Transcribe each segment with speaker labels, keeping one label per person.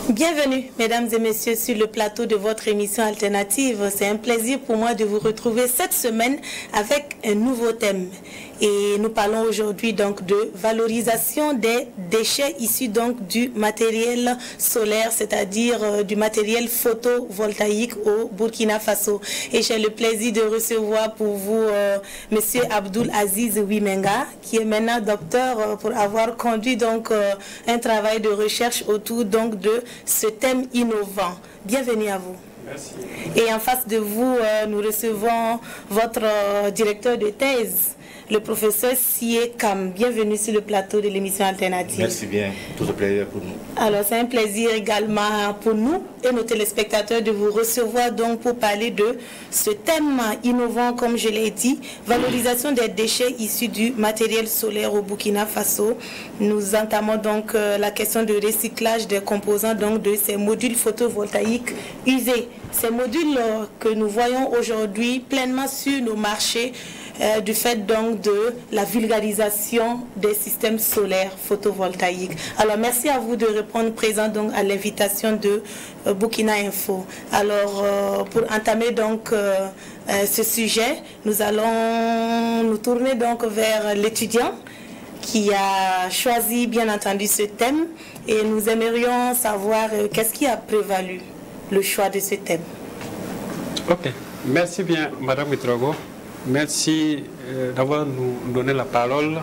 Speaker 1: Bienvenue, mesdames et messieurs, sur le plateau de votre émission alternative. C'est un plaisir pour moi de vous retrouver cette semaine avec un nouveau thème. Et nous parlons aujourd'hui donc de valorisation des déchets issus donc du matériel solaire, c'est-à-dire du matériel photovoltaïque au Burkina Faso. Et j'ai le plaisir de recevoir pour vous Monsieur Abdoul Aziz Wimenga, qui est maintenant docteur pour avoir conduit donc un travail de recherche autour donc de ce thème innovant. Bienvenue à vous.
Speaker 2: Merci.
Speaker 1: Et en face de vous, nous recevons votre directeur de thèse, le professeur Sie Kam. Bienvenue sur le plateau de l'émission alternative.
Speaker 3: Merci bien, tout un plaisir pour nous.
Speaker 1: Alors c'est un plaisir également pour nous et nos téléspectateurs de vous recevoir donc pour parler de ce thème innovant, comme je l'ai dit, valorisation des déchets issus du matériel solaire au Burkina Faso. Nous entamons donc la question de recyclage des composants donc de ces modules photovoltaïques usés. Ces modules que nous voyons aujourd'hui pleinement sur nos marchés du fait donc de la vulgarisation des systèmes solaires photovoltaïques. Alors merci à vous de répondre présent donc à l'invitation de Burkina Info. Alors pour entamer donc ce sujet, nous allons nous tourner donc vers l'étudiant qui a choisi bien entendu ce thème et nous aimerions savoir qu'est-ce qui a prévalu le choix de ce thème.
Speaker 2: Ok, merci bien Madame Mitrogo. Merci d'avoir nous donné la parole.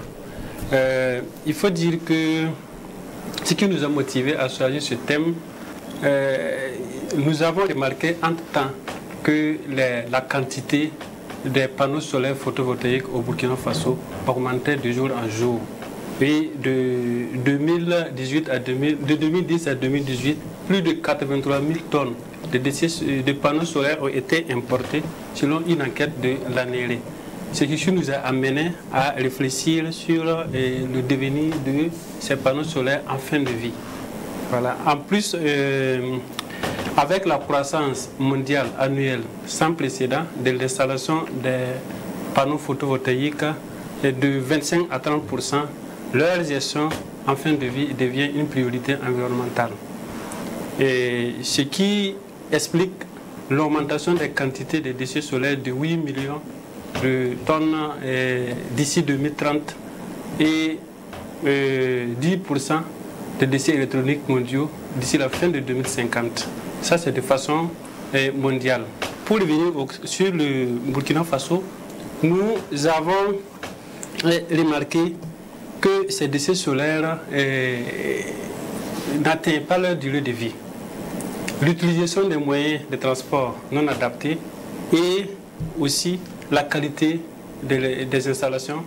Speaker 2: Il faut dire que ce qui nous a motivés à choisir ce thème, nous avons remarqué entre-temps que la quantité des panneaux solaires photovoltaïques au Burkina Faso augmentait de jour en jour. Et de 2010 à 2018, plus de 83 000 tonnes de panneaux solaires ont été importés selon une enquête de l'ANERE. Ce qui nous a amené à réfléchir sur le devenir de ces panneaux solaires en fin de vie. Voilà. En plus, avec la croissance mondiale annuelle sans précédent de l'installation des panneaux photovoltaïques de 25 à 30%, leur gestion en fin de vie devient une priorité environnementale. Et ce qui explique l'augmentation des quantités de déchets solaires de 8 millions de tonnes d'ici 2030 et 10% de déchets électroniques mondiaux d'ici la fin de 2050. Ça, c'est de façon mondiale. Pour revenir sur le Burkina Faso, nous avons remarqué que ces déchets solaires n'atteignent pas leur durée de vie. L'utilisation des moyens de transport non adaptés et aussi la qualité des installations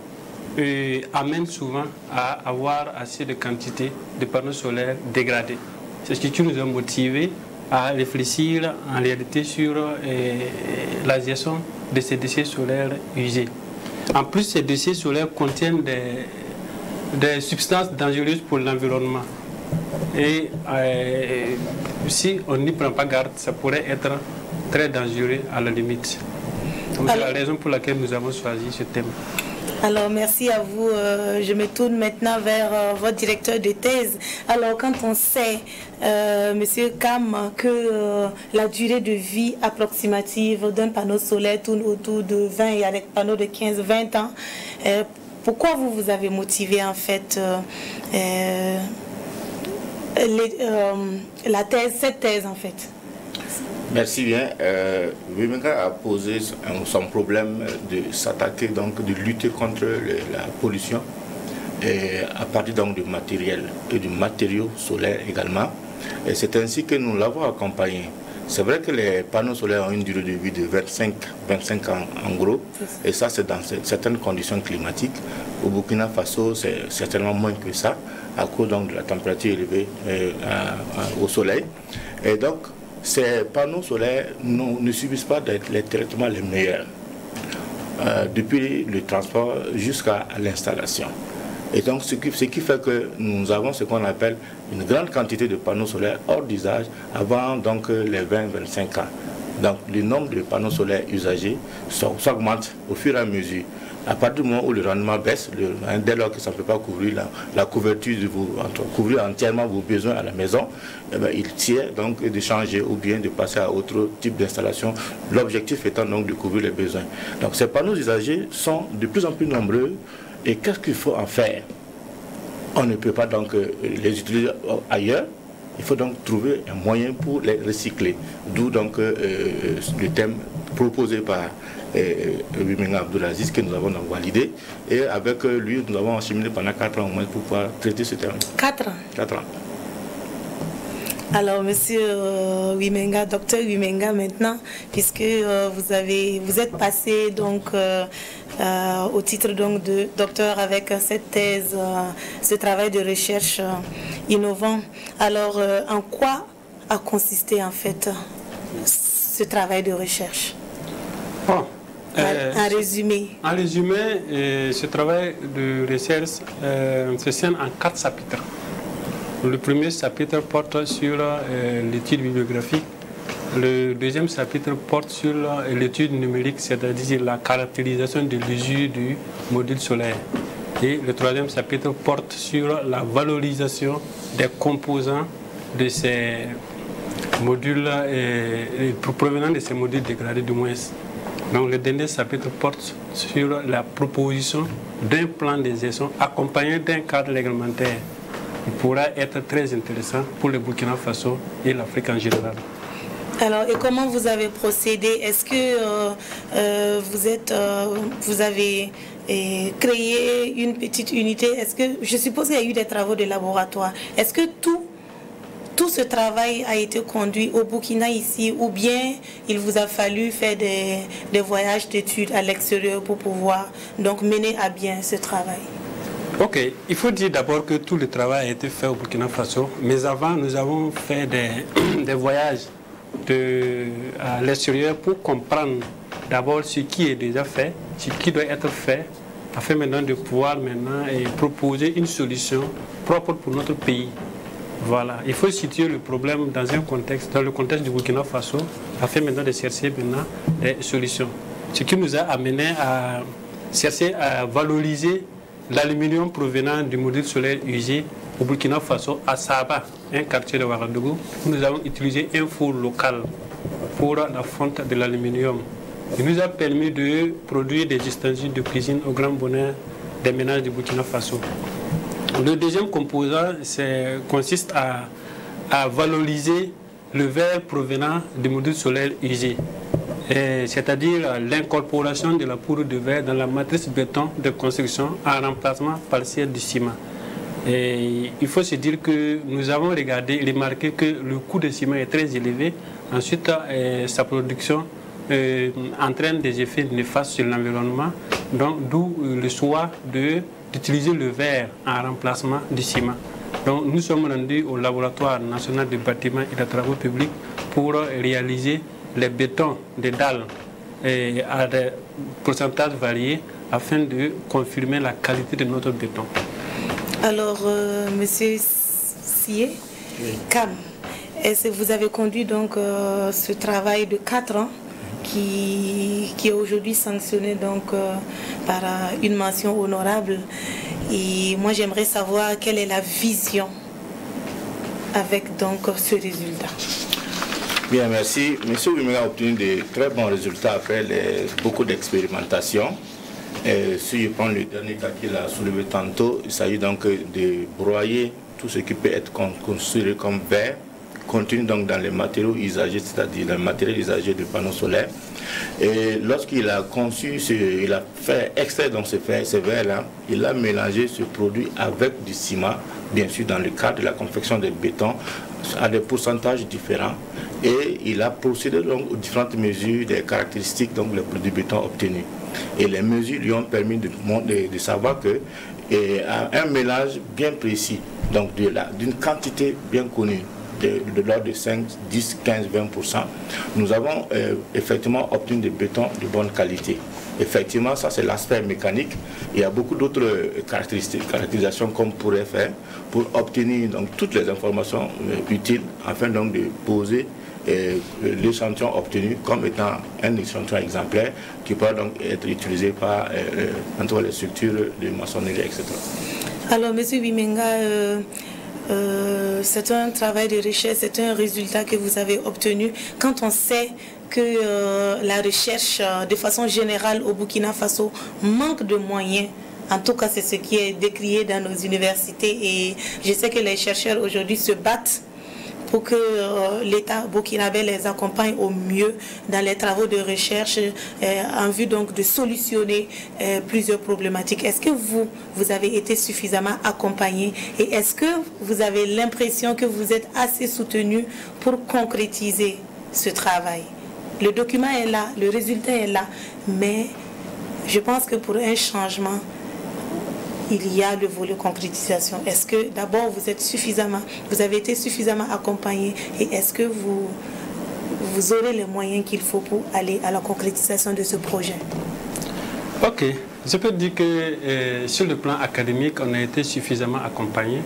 Speaker 2: amène souvent à avoir assez de quantité de panneaux solaires dégradés. C'est ce qui nous a motivés à réfléchir en réalité sur la gestion de ces déchets solaires usés. En plus, ces déchets solaires contiennent des substances dangereuses pour l'environnement. Et si on n'y prend pas garde, ça pourrait être très dangereux à la limite. C'est la raison pour laquelle nous avons choisi ce thème.
Speaker 1: Alors merci à vous. Je me tourne maintenant vers votre directeur de thèse. Alors quand on sait, Monsieur Kam, que la durée de vie approximative d'un panneau solaire tourne autour de 20 et avec panneaux de 15-20 ans, pourquoi vous avez motivé en fait cette thèse en fait?
Speaker 3: Merci bien. Wimenga a posé son problème de s'attaquer, donc de lutter contre la pollution et à partir donc du matériel et du matériau solaire également. Et c'est ainsi que nous l'avons accompagné. C'est vrai que les panneaux solaires ont une durée de vie de 25 ans en gros, et ça c'est dans certaines conditions climatiques. Au Burkina Faso, c'est certainement moins que ça, à cause donc de la température élevée au soleil. Et donc, ces panneaux solaires ne subissent pas les traitements les meilleurs, depuis le transport jusqu'à l'installation. Et donc, ce qui fait que nous avons ce qu'on appelle une grande quantité de panneaux solaires hors d'usage avant donc les 20-25 ans. Donc, le nombre de panneaux solaires usagés s'augmente au fur et à mesure. À partir du moment où le rendement baisse, dès lors que ça ne peut pas couvrir la couverture, couvrir entièrement vos besoins à la maison, eh bien, il tient donc de changer ou bien de passer à autre type d'installation. L'objectif étant donc de couvrir les besoins. Donc ces panneaux usagers sont de plus en plus nombreux. Et qu'est-ce qu'il faut en faire? On ne peut pas donc les utiliser ailleurs. Il faut donc trouver un moyen pour les recycler. D'où donc le thème proposé par Wimenga Abdulaziz que nous avons donc validé. Et avec lui, nous avons acheminé pendant 4 ans au moins pour pouvoir traiter ce thème.
Speaker 1: 4 ans
Speaker 3: 4 ans.
Speaker 1: Alors, monsieur Wimenga, docteur Wimenga maintenant, puisque vous êtes passé donc au titre donc de docteur avec cette thèse, ce travail de recherche innovant. Alors, en quoi a consisté en fait ce travail de recherche?
Speaker 2: Bon,
Speaker 1: en résumé.
Speaker 2: En résumé, ce travail de recherche se scinde en 4 chapitres. Le premier chapitre porte sur l'étude bibliographique. Le deuxième chapitre porte sur l'étude numérique, c'est-à-dire la caractérisation de l'usure du module solaire. Et le troisième chapitre porte sur la valorisation des composants de ces modules, provenant de ces modules dégradés du moins. Donc le dernier chapitre porte sur la proposition d'un plan de gestion accompagné d'un cadre réglementaire. Il pourra être très intéressant pour le Burkina Faso et l'Afrique en général.
Speaker 1: Alors, et comment vous avez procédé? Est-ce que vous avez créé une petite unité? Est-ce que, je suppose qu'il y a eu des travaux de laboratoire. Est-ce que tout ce travail a été conduit au Burkina ici, ou bien il vous a fallu faire des voyages d'études à l'extérieur pour pouvoir donc mener à bien ce travail?
Speaker 2: Ok, il faut dire d'abord que tout le travail a été fait au Burkina Faso, mais avant nous avons fait des voyages à l'extérieur pour comprendre d'abord ce qui est déjà fait, ce qui doit être fait, afin maintenant de pouvoir proposer une solution propre pour notre pays. Voilà, il faut situer le problème dans le contexte du Burkina Faso, afin maintenant de chercher maintenant des solutions. Ce qui nous a amené à chercher à valoriser l'aluminium provenant du module solaire usé au Burkina Faso, à Saba, un quartier de Ouagadougou. Nous avons utilisé un four local pour la fonte de l'aluminium. Il nous a permis de produire des ustensiles de cuisine au grand bonheur des ménages du Burkina Faso. Le deuxième composant consiste à valoriser le verre provenant du module solaire usé, c'est-à-dire l'incorporation de la poudre de verre dans la matrice béton de construction en remplacement partiel du ciment. Et il faut se dire que nous avons remarqué que le coût du ciment est très élevé. Ensuite, sa production entraîne des effets néfastes sur l'environnement, d'où le choix d'utiliser le verre en remplacement du ciment. Donc nous sommes rendus au laboratoire national de bâtiments et de travaux publics pour réaliser les bétons des dalles à des pourcentages variés afin de confirmer la qualité de notre béton. Alors,
Speaker 1: monsieur Sié, Cam, vous avez conduit donc ce travail de 4 ans qui est aujourd'hui sanctionné donc par une mention honorable. Et moi, j'aimerais savoir quelle est la vision avec donc ce résultat.
Speaker 3: Bien, merci. Monsieur Wimenga a obtenu de très bons résultats après beaucoup d'expérimentation. Si je prends le dernier cas qu'il a soulevé tantôt, il s'agit donc de broyer tout ce qui peut être considéré comme verre, contenu donc dans les matériaux usagés, c'est-à-dire les matériaux usagés de panneaux solaires. Et lorsqu'il a conçu, il a fait extraire donc ces verres-là, il a mélangé ce produit avec du ciment, bien sûr dans le cadre de la confection de béton, à des pourcentages différents. Et il a procédé donc aux différentes mesures des caractéristiques donc le produit béton obtenu. Et les mesures lui ont permis de savoir que un mélange bien précis, donc d'une quantité bien connue de l'ordre de 5, 10, 15, 20%. Nous avons effectivement obtenu des bétons de bonne qualité. Effectivement, ça c'est l'aspect mécanique. Il y a beaucoup d'autres caractérisations qu'on pourrait faire pour obtenir donc toutes les informations utiles afin donc de poser l'échantillon obtenu comme étant un échantillon exemplaire qui peut donc être utilisé par entre les structures de maçonnerie, etc. Alors, M.
Speaker 1: Wimenga, c'est un travail de recherche, c'est un résultat que vous avez obtenu. Quand on sait que la recherche, de façon générale, au Burkina Faso, manque de moyens, en tout cas, c'est ce qui est décrié dans nos universités. Et je sais que les chercheurs aujourd'hui se battent pour que l'État burkinabé les accompagne au mieux dans les travaux de recherche en vue donc de solutionner plusieurs problématiques. Est-ce que vous avez été suffisamment accompagné et est-ce que vous avez l'impression que vous êtes assez soutenu pour concrétiser ce travail? Le document est là, le résultat est là, mais je pense que pour un changement, il y a le volet concrétisation. Est-ce que d'abord vous avez été suffisamment accompagné et est-ce que vous aurez les moyens qu'il faut pour aller à la concrétisation de ce projet?
Speaker 2: Ok, je peux dire que sur le plan académique, on a été suffisamment accompagné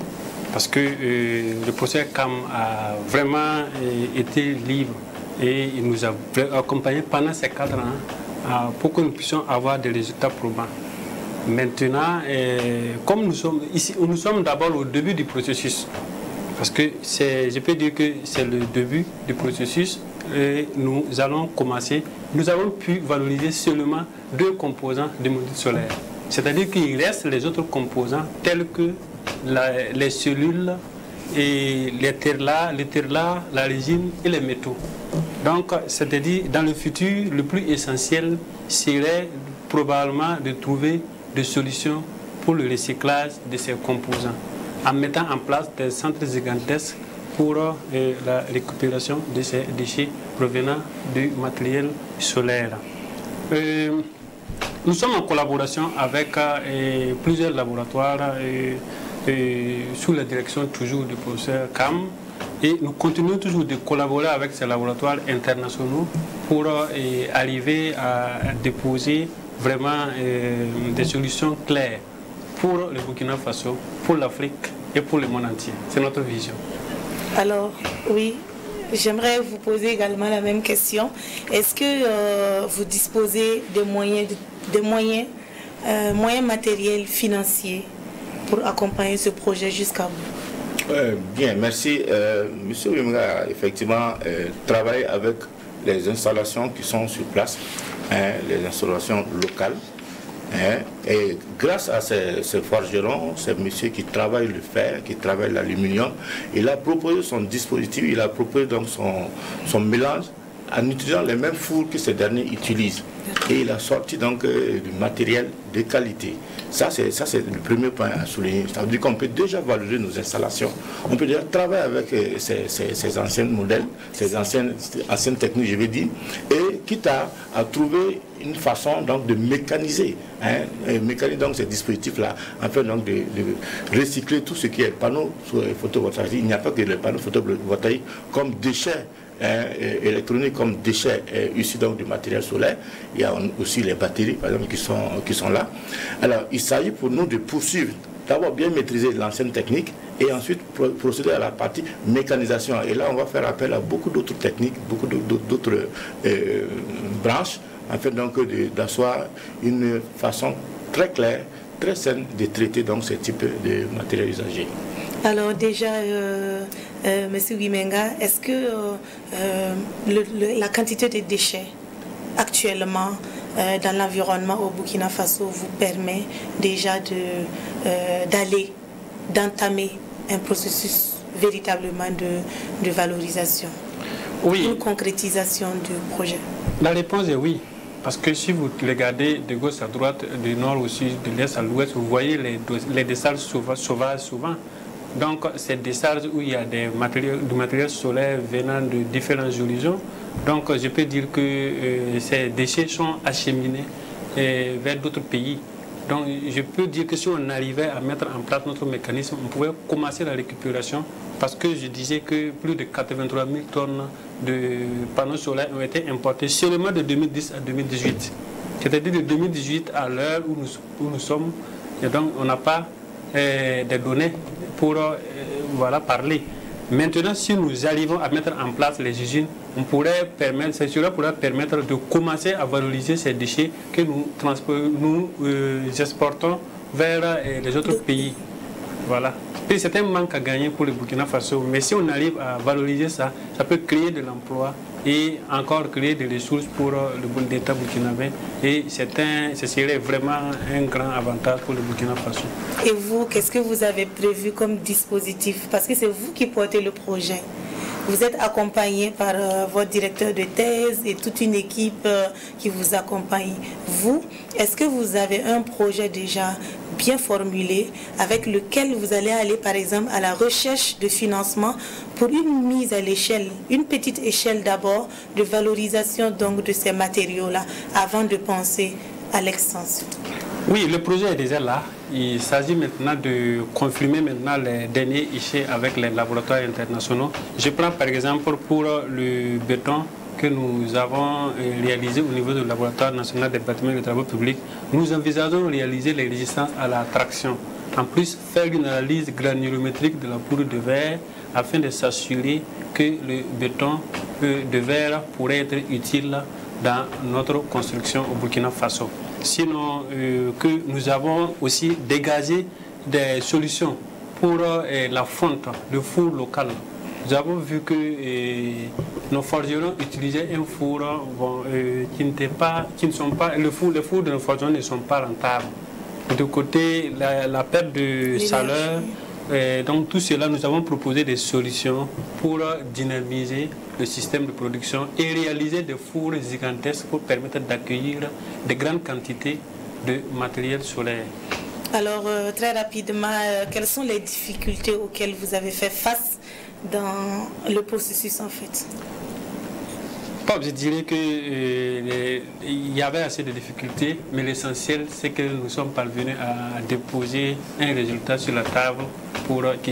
Speaker 2: parce que le professeur Kam a vraiment été libre et il nous a accompagnés pendant ces 4 ans pour que nous puissions avoir des résultats probants. Maintenant, comme nous sommes ici, nous sommes d'abord au début du processus, parce que je peux dire que c'est le début du processus et nous allons commencer. Nous avons pu valoriser seulement 2 composants du module solaire, c'est-à-dire qu'il reste les autres composants tels que les cellules et les terres, la résine et les métaux. Donc, c'est-à-dire dans le futur, le plus essentiel serait probablement de trouver des solutions pour le recyclage de ces composants, en mettant en place des centres gigantesques pour la récupération de ces déchets provenant du matériel solaire. Nous sommes en collaboration avec plusieurs laboratoires sous la direction toujours du professeur Kam et nous continuons toujours de collaborer avec ces laboratoires internationaux pour arriver à déposer vraiment des solutions claires pour le Burkina Faso, pour l'Afrique et pour le monde entier. C'est notre vision.
Speaker 1: Alors, oui, j'aimerais vous poser également la même question. Est-ce que vous disposez de moyens matériels, financiers pour accompagner ce projet jusqu'à bout?
Speaker 3: Bien, merci. Monsieur Wimenga a effectivement travaillé avec les installations qui sont sur place, les installations locales. Et grâce à ces forgerons, ces messieurs qui travaillent le fer, qui travaillent l'aluminium, il a proposé son dispositif, il a proposé donc son mélange en utilisant les mêmes fours que ces derniers utilisent. Et il a sorti donc du matériel de qualité. Ça, c'est le premier point à souligner. Ça veut dire qu'on peut déjà valoriser nos installations. On peut déjà travailler avec ces anciens modèles, ces anciennes techniques, je vais dire, et quitte à trouver une façon donc de mécaniser, mécaniser donc ces dispositifs-là, afin donc de recycler tout ce qui est panneaux photovoltaïques. Il n'y a pas que les panneaux photovoltaïques comme déchets électroniques, comme déchets issus donc du matériel solaire. Il y a aussi les batteries, par exemple, qui sont là. Alors, il s'agit pour nous de poursuivre, d'abord bien maîtriser l'ancienne technique et ensuite procéder à la partie mécanisation. Et là, on va faire appel à beaucoup d'autres techniques, beaucoup d'autres branches, afin donc d'asseoir une façon très claire, très saine de traiter donc ce type de matériel usagé.
Speaker 1: Alors déjà, Monsieur Wimenga, est-ce que la quantité de déchets actuellement dans l'environnement au Burkina Faso vous permet déjà d'entamer un processus véritablement de valorisation,
Speaker 2: oui,
Speaker 1: une concrétisation du projet?
Speaker 2: La réponse est oui. Parce que si vous regardez de gauche à droite, du nord au sud, de l'est à l'ouest, vous voyez les décharges sauvages souvent. Donc, ces décharges où il y a du matériel solaire venant de différents horizons. Donc, je peux dire que ces déchets sont acheminés vers d'autres pays Donc je peux dire que si on arrivait à mettre en place notre mécanisme, on pouvait commencer la récupération, parce que je disais que plus de 83 000 tonnes de panneaux solaires ont été importés seulement de 2010 à 2018. C'est-à-dire de 2018 à l'heure où nous sommes, et donc on n'a pas des données pour parler. Maintenant, si nous arrivons à mettre en place les usines, cela pourrait permettre de commencer à valoriser ces déchets que nous exportons vers les autres pays. Voilà. C'est un manque à gagner pour le Burkina Faso, mais si on arrive à valoriser ça, ça peut créer de l'emploi et encore créer des ressources pour l'État burkinabé. Et ce serait vraiment un grand avantage pour le Burkina Faso.
Speaker 1: Et vous, qu'est-ce que vous avez prévu comme dispositif? Parce que c'est vous qui portez le projet. Vous êtes accompagné par votre directeur de thèse et toute une équipe qui vous accompagne. Vous, est-ce que vous avez un projet déjà bien formulé avec lequel vous allez aller par exemple à la recherche de financement pour une mise à l'échelle, une petite échelle d'abord de valorisation donc de ces matériaux-là avant de penser à l'extension?
Speaker 2: Oui, le projet est déjà là. Il s'agit maintenant de confirmer les derniers échec avec les laboratoires internationaux. Je prends par exemple pour le béton que nous avons réalisé au niveau du laboratoire national des bâtiments et des travaux publics. Nous envisageons de réaliser les résistances à la traction. En plus, faire une analyse granulométrique de la poudre de verre afin de s'assurer que le béton de verre pourrait être utile dans notre construction au Burkina Faso. Sinon, que nous avons aussi dégagé des solutions pour la fonte, le four local. Nous avons vu que nos forgerons utilisaient un four qui ne sont pas, les fours de nos forgerons ne sont pas rentables. De côté, la perte de chaleur, donc tout cela, nous avons proposé des solutions pour dynamiser le système de production et réaliser des fours gigantesques pour permettre d'accueillir de grandes quantités de matériel solaire.
Speaker 1: Alors, très rapidement, quelles sont les difficultés auxquelles vous avez fait face dans le processus en fait?
Speaker 2: Je dirais qu'il y avait assez de difficultés, mais l'essentiel, c'est que nous sommes parvenus à déposer un résultat sur la table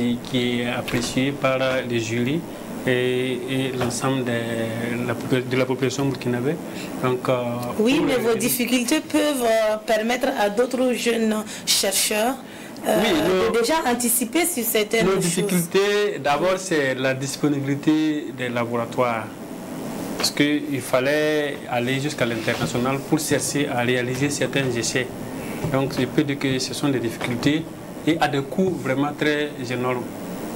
Speaker 2: qui est apprécié par les jurys et l'ensemble de la population burkinabé. Donc,
Speaker 1: oui, mais vos difficultés peuvent permettre à d'autres jeunes chercheurs de déjà anticiper sur certaines choses.
Speaker 2: Nos difficultés, d'abord, c'est la disponibilité des laboratoires. Parce qu'il fallait aller jusqu'à l'international pour chercher à réaliser certains essais. Donc je peux dire que ce sont des difficultés et à des coûts vraiment très énormes.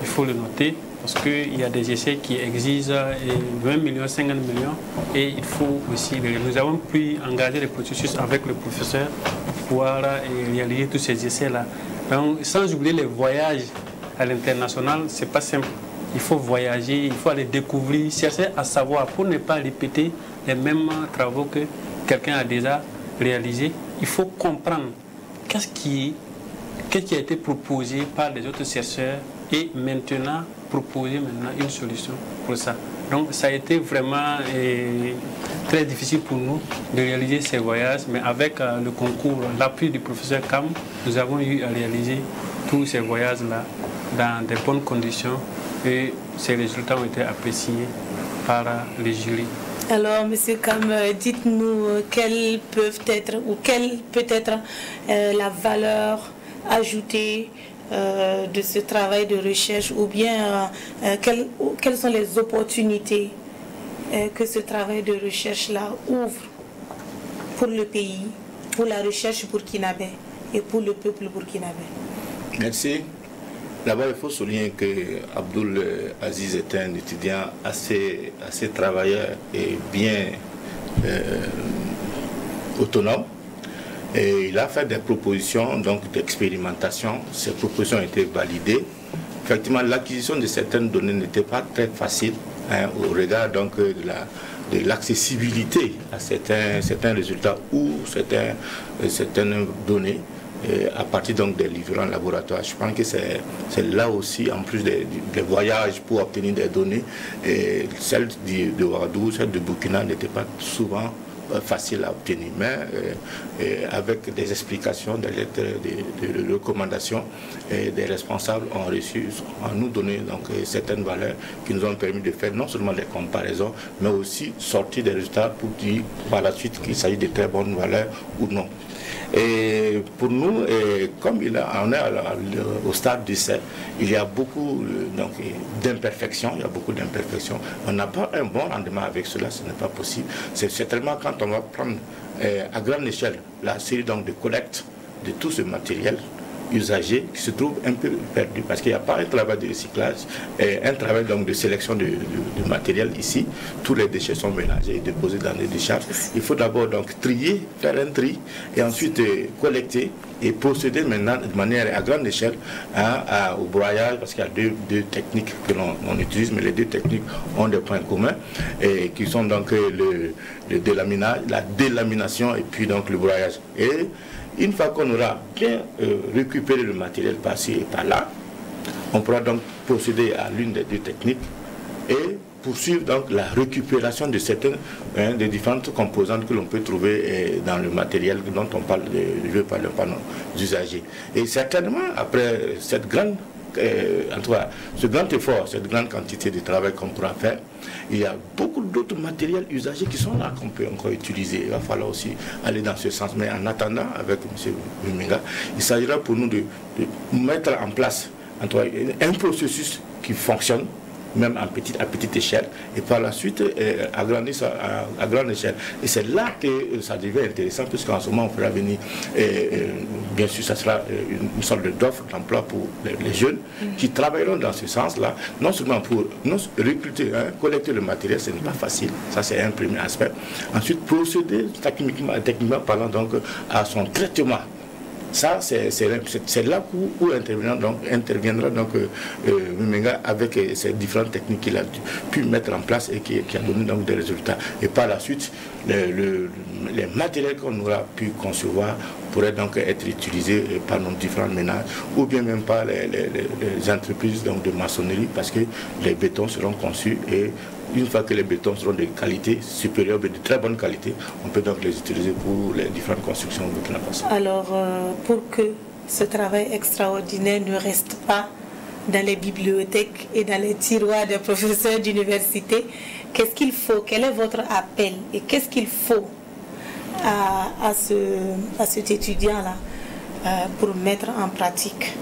Speaker 2: Il faut le noter parce qu'il y a des essais qui exigent 20 millions, 50 millions et il faut aussi... Nous avons pu engager les processus avec le professeur pour pouvoir réaliser tous ces essais-là. Donc sans oublier les voyages à l'international, ce n'est pas simple. Il faut voyager, il faut aller découvrir, chercher à savoir pour ne pas répéter les mêmes travaux que quelqu'un a déjà réalisés. Il faut comprendre qu'est-ce qui a été proposé par les autres chercheurs et maintenant proposer une solution pour ça. Donc ça a été vraiment très difficile pour nous de réaliser ces voyages, mais avec le concours, l'appui du professeur Kam, nous avons eu à réaliser tous ces voyages-là dans de bonnes conditions. Et ces résultats ont été appréciés par les jurys.
Speaker 1: Alors, M. Kam, dites-nous quelle peut être la valeur ajoutée de ce travail de recherche ou bien quelles sont les opportunités que ce travail de recherche-là ouvre pour le pays, pour la recherche burkinabé et pour le peuple burkinabé.
Speaker 3: Merci. D'abord, il faut souligner que Abdoul Aziz est un étudiant assez travailleur et bien autonome. Et il a fait des propositions d'expérimentation. Ces propositions ont été validées. Effectivement, l'acquisition de certaines données n'était pas très facile au regard de l'accessibilité à certains résultats ou certaines données. À partir des différents laboratoires. Je pense que c'est là aussi, en plus des voyages pour obtenir des données, celle de Ouagadougou, celle de Burkina n'était pas souvent facile à obtenir, mais avec des explications, des lettres de recommandations, des responsables ont reçu, ont nous donné donc certaines valeurs qui nous ont permis de faire non seulement des comparaisons, mais aussi sortir des résultats pour dire par la suite qu'il s'agit de très bonnes valeurs ou non. Et pour nous, comme on est au stade d'essai, il y a beaucoup d'imperfections. On n'a pas un bon rendement avec cela, ce n'est pas possible. C'est certainement quand on va prendre à grande échelle la série de collecte de tout ce matériel usagé qui se trouve un peu perdu parce qu'il n'y a pas un travail de recyclage et un travail donc de sélection de matériel ici. Tous les déchets sont mélangés et déposés dans les décharges. Il faut d'abord donc trier, faire un tri et ensuite collecter et procéder maintenant de manière à grande échelle au broyage, parce qu'il y a deux techniques que l'on utilise, mais les deux techniques ont des points communs et qui sont donc le délaminage, la délamination et puis donc le broyage. Et une fois qu'on aura bien récupéré le matériel par-ci et par-là, on pourra donc procéder à l'une des deux techniques et poursuivre donc la récupération de certaines des différentes composantes que l'on peut trouver dans le matériel dont on parle, je parle par nos usagers. Et certainement, après cette grande en tout cas, ce grand effort, cette grande quantité de travail qu'on pourra faire, il y a beaucoup d'autres matériels usagés qui sont là, qu'on peut encore utiliser. Il va falloir aussi aller dans ce sens. Mais en attendant, avec M. Wimenga, il s'agira pour nous de mettre en place en tout cas, un processus qui fonctionne, même à petite échelle, et par la suite agrandir ça à grande échelle. Et c'est là que ça devient intéressant, puisqu'en ce moment on fera venir, bien sûr ça sera une sorte d'offre d'emploi pour les jeunes qui travailleront dans ce sens-là, non seulement pour recruter, collecter le matériel, ce n'est pas facile, ça c'est un premier aspect. Ensuite procéder techniquement parlant donc à son traitement. Ça, c'est là où interviendra donc Wimenga avec ces différentes techniques qu'il a pu mettre en place et qui a donné donc des résultats. Et par la suite, les matériels qu'on aura pu concevoir pourraient donc être utilisés par nos différents ménages ou bien même par les entreprises donc, de maçonnerie, parce que les bétons seront conçus et une fois que les bétons seront de qualité supérieure, de très bonne qualité, on peut donc les utiliser pour les différentes constructions au Burkina Faso.
Speaker 1: Alors, pour que ce travail extraordinaire ne reste pas dans les bibliothèques et dans les tiroirs des professeurs d'université, qu'est-ce qu'il faut? Quel est votre appel? Et qu'est-ce qu'il faut à cet étudiant-là pour mettre en pratique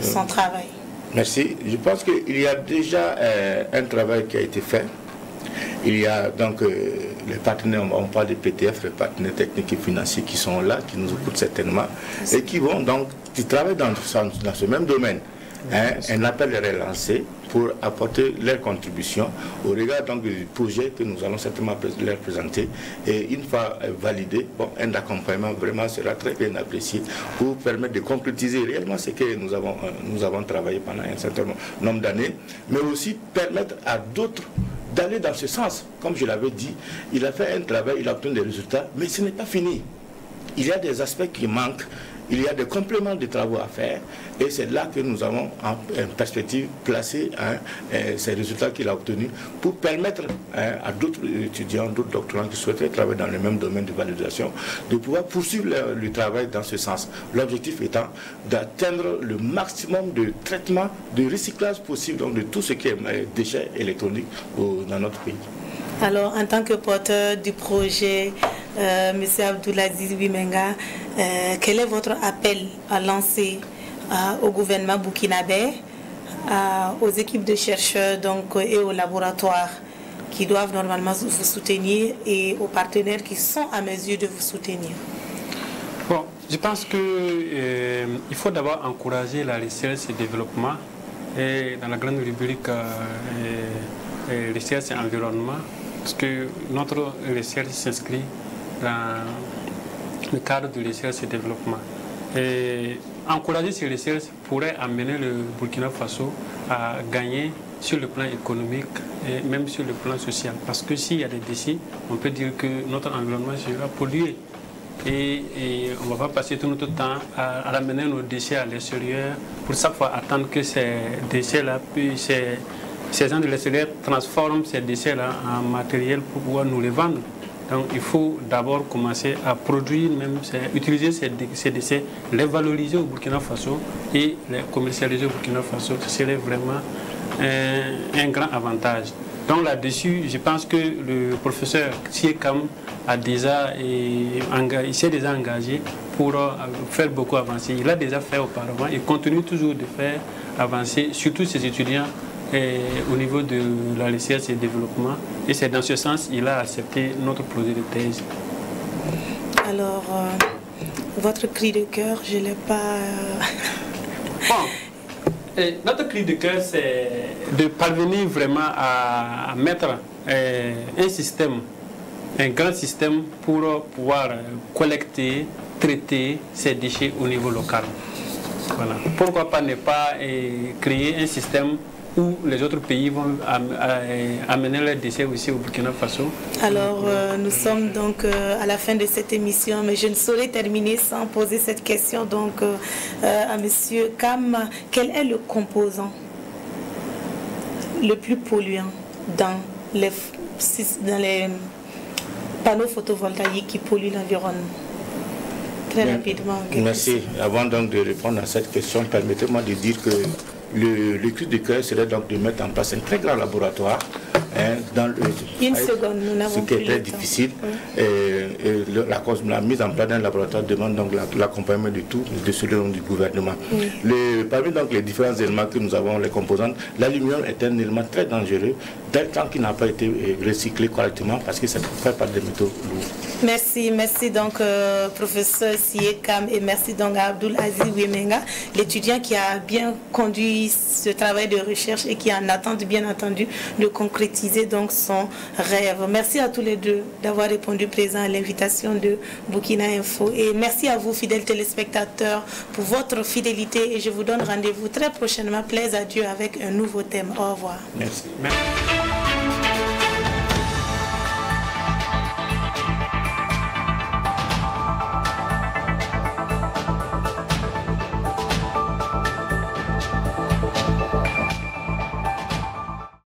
Speaker 1: son travail?
Speaker 3: Merci. Je pense qu'il y a déjà un travail qui a été fait. Il y a donc les partenaires, on parle des PTF, les partenaires techniques et financiers qui sont là, qui nous écoutent certainement, et qui vont donc, qui travaillent dans ce même domaine. Un appel est lancé pour apporter leur contribution au regard donc du projet que nous allons certainement leur présenter, et une fois validé, un accompagnement vraiment sera très bien apprécié pour permettre de concrétiser réellement ce que nous avons travaillé pendant un certain nombre d'années, mais aussi permettre à d'autres d'aller dans ce sens. Comme je l'avais dit, il a fait un travail, il a obtenu des résultats, mais ce n'est pas fini. Il y a des aspects qui manquent. Il y a des compléments de travaux à faire et c'est là que nous avons en perspective placé ces résultats qu'il a obtenus pour permettre à d'autres étudiants, d'autres doctorants qui souhaiteraient travailler dans le même domaine de valorisation de pouvoir poursuivre le travail dans ce sens. L'objectif étant d'atteindre le maximum de traitement, de recyclage possible donc de tout ce qui est déchets électroniques dans notre pays.
Speaker 1: Alors, en tant que porteur du projet, M. Abdoulaziz Wimenga, quel est votre appel à lancer au gouvernement burkinabé, aux équipes de chercheurs donc, et aux laboratoires qui doivent normalement vous soutenir et aux partenaires qui sont à mesure de vous soutenir?
Speaker 2: Bon, je pense qu'il faut d'abord encourager la recherche et le développement et dans la grande rubrique recherche et environnement, parce que notre recherche s'inscrit dans le cadre de recherche et développement. Et encourager ces recherches pourrait amener le Burkina Faso à gagner sur le plan économique et même sur le plan social. Parce que s'il y a des déchets, on peut dire que notre environnement sera pollué. Et on ne va pas passer tout notre temps à ramener nos déchets à l'extérieur pour chaque fois attendre que ces déchets-là puissent... Ces gens de l'extérieur transforment ces déchets-là en matériel pour pouvoir nous les vendre. Donc il faut d'abord commencer à produire, utiliser ces déchets, les valoriser au Burkina Faso et les commercialiser au Burkina Faso. Ce serait vraiment un grand avantage. Donc là-dessus, je pense que le professeur Siekam s'est déjà engagé pour faire beaucoup avancer. Il a déjà fait auparavant et continue toujours de faire avancer, surtout ses étudiants au niveau de la recherche et développement. Et c'est dans ce sens qu'il a accepté notre projet de thèse.
Speaker 1: Alors, votre cri de cœur, je ne l'ai pas...
Speaker 2: Bon, notre cri de cœur, c'est de parvenir vraiment à mettre un système, un grand système pour pouvoir collecter, traiter ces déchets au niveau local. Voilà. Pourquoi pas ne pas créer un système où les autres pays vont amener leurs déchets aussi au Burkina Faso.
Speaker 1: Alors, nous sommes donc à la fin de cette émission, mais je ne saurais terminer sans poser cette question donc à M. Kam. Quel est le composant le plus polluant dans les panneaux photovoltaïques qui polluent l'environnement? Très rapidement.
Speaker 3: Merci. Avant donc de répondre à cette question, permettez-moi de dire que le cri de cœur serait donc de mettre en place un très grand laboratoire dans
Speaker 1: une seconde, nous n'avons
Speaker 3: ce qui est très difficile. La mise en place d'un laboratoire demande donc l'accompagnement de tout, de celui du gouvernement. Parmi donc les différents éléments que nous avons, les composantes, l'aluminium est un élément très dangereux tant qu'il n'a pas été recyclé correctement parce que ça ne fait pas des métaux lourds.
Speaker 1: Merci donc professeur Siekam et merci donc à Abdoul Aziz Ouemenga, l'étudiant qui a bien conduit ce travail de recherche et qui en attente bien entendu de concrétiser donc son rêve. Merci à tous les deux d'avoir répondu présent à l'invitation de Burkina Info et merci à vous fidèles téléspectateurs pour votre fidélité et je vous donne rendez-vous très prochainement, plaise à Dieu, avec un nouveau thème. Au revoir.
Speaker 3: Merci.
Speaker 2: Merci.